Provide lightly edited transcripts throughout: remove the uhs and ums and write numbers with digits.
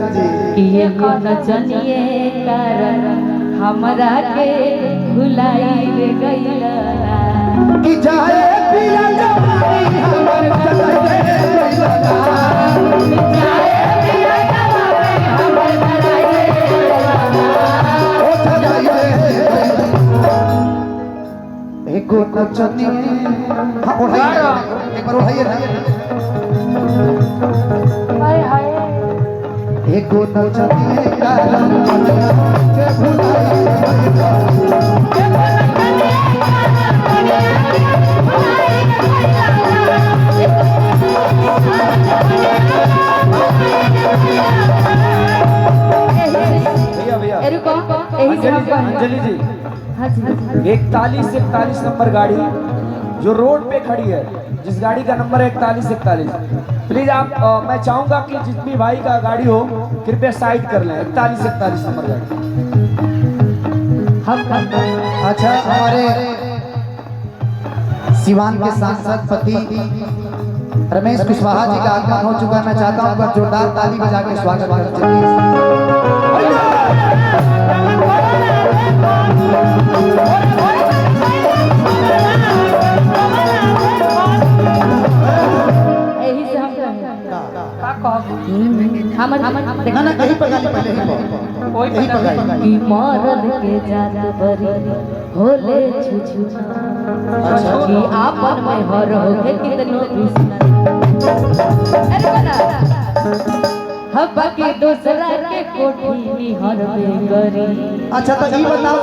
कि ये नचनिए कारण हमरा के भुलाई रे गइला कि जाए पिया जवानी हमर चले गइला जाए पिया जवानी हमर भुलाई रे गइला ओ चले एको नचनिए हां उठाइए एक बार उठाइए ना हाय हाय एको नचनिए कारण के भुलाई गइला अंजलि जी 41 से 41 नंबर गाड़ी जो रोड पे खड़ी है, जिस गाड़ी का नंबर है 4141, प्लीज आप मैं चाहूंगा कि जिस भी भाई का गाड़ी हो कृपया साइड कर लें। 4141 नंबर गाड़ी। अच्छा, हमारे सिवान के सांसद पति रमेश कुशवाहा जी का आगमन हो चुका है। मैं चाहता हूं उनका जोरदार ताली बजा के स्वागत करें। यही से हम ना कहीं पर गाली पहले यही पर गाली कि मरद के जात बरी होले छुछु कि आपन में हर होके कितनो कृष्ण अरे बना हब्बा के दूसरा के कोठी में हर बेगरी। अच्छा, तो ये बताओ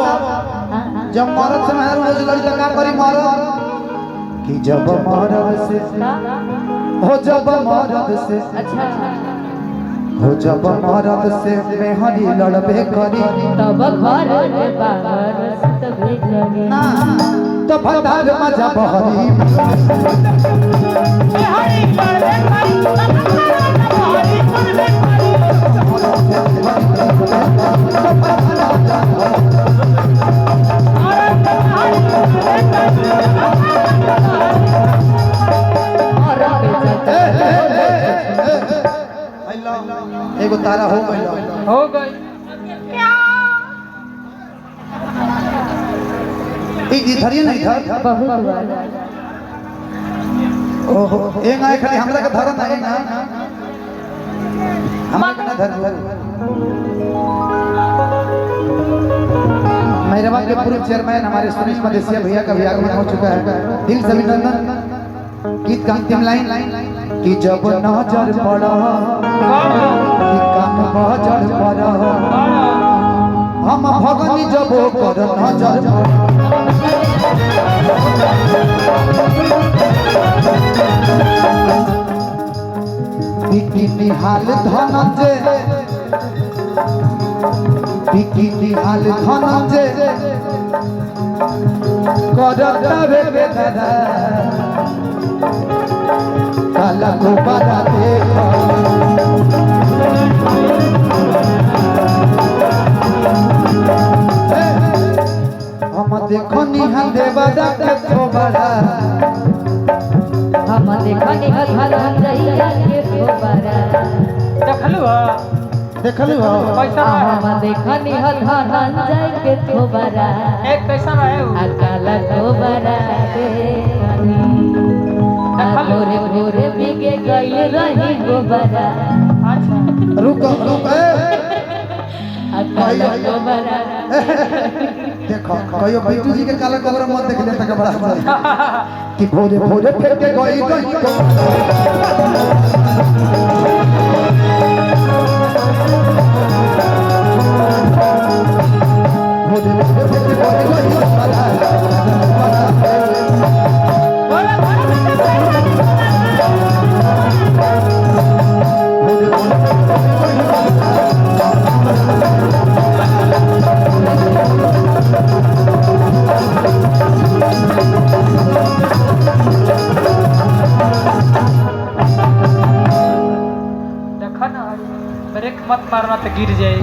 जब मरद से मेहर रोज लड़ी तो क्या करी मरद कि जब मरद से हो जब मरद से अच्छा हो जब मरद से मेहरी लड़बे करी तब घर के बाहर सुतबे करी ना तो भंडार मजा बहरी हरी लड़बे करी तब हरी लड़बे एगो तारा हो गई धरिए नहीं धर बहुत बार ओहो एक आए खाली हमरा का धरन है ना हमरा का धर मेहरबान के पूर्व चेयरमैन हमारे सुरेश मदेसिया भैया का भी आगमन हो चुका है। दिल से अभिनंदन। गीत का अंतिम लाइन कि जब नजर पड़ा कि कान नजर पड़ा हम भगनी जब कर नजर बिकिनी हाल धनंजय बिकिनी हाल धनंजय करता बेदरा काला को बड़ा देखो हम देखो निहाल देवदा के थोबड़ा हम देखनी धनंजय के थोबरा देखलू हो पैसा हम देखनी धनंजय के थोबरा एक पैसा रहे काला थोबरा देखनी भोरे भोरे बिके गई रही गोबरा रुक काला गोबरा देखो कहियो बिट्टू जी के काला कबर मत देख ले तक बड़ा कि भोरे भोरे फेंक के गई ब्रेक मत मारना तो गिर जाए।